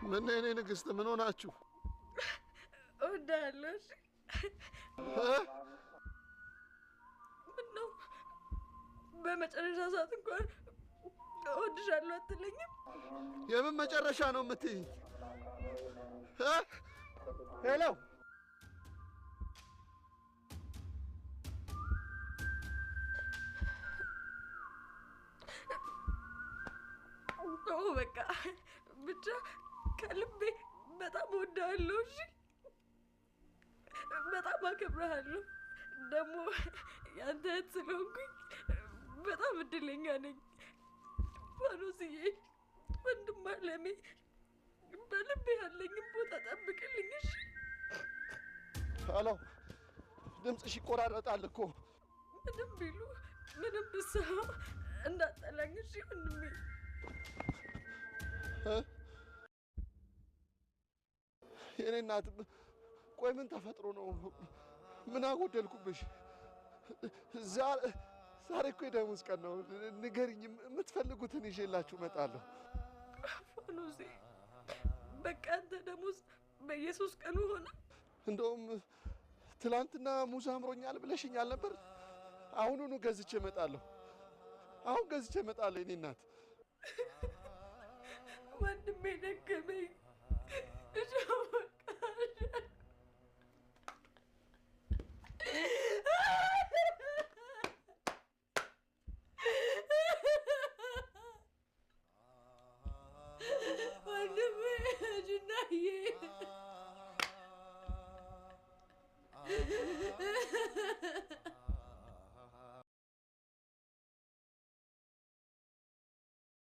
ምን እኔ ንግስት ምን ሆናችሁ? እወዳለሁ። ምነው በመጨረሻ ሰዓት እንኳን እወድሻለሁ አትለኝም? የምን መጨረሻ ነው የምትይኝ? ሄሎ በቃ ብቻ ከልቤ በጣም እወድሃለሁ። እሺ በጣም አከብርሃለሁ። ደግሞ ያንተ እህት ስለሆንኩኝ በጣም እድለኛ ነኝ። ፋኖስዬ ወንድም አለሜ በልቤ ያለኝን ቦታ ጠብቅልኝ። እሺ ሄሎ ድምፅሽ ይቆራረጣል እኮ። ምንም ቢሉ ምንም ብሰማ እንዳጠላኝ። እሺ ወንድሜ። የኔ እናት ቆይ ምን ተፈጥሮ ነው? ምን አጎደልኩብሽ? ዛሬ እኮ የደሙዝ ቀን ነው። ንገሪኝ፣ የምትፈልጉትን ይዤላችሁ እመጣለሁ። ፋኖሴ በቃ አንተ ደሞዝ በየሶስት ቀኑ ሆነ። እንደውም ትላንትና ሙዝ አምሮኛል ብለሽኛል ነበር። አሁኑኑ ገዝቼ እመጣለሁ። አሁን ገዝቼ እመጣለሁ የኔ እናት። ወንድሜ ደከመኝ።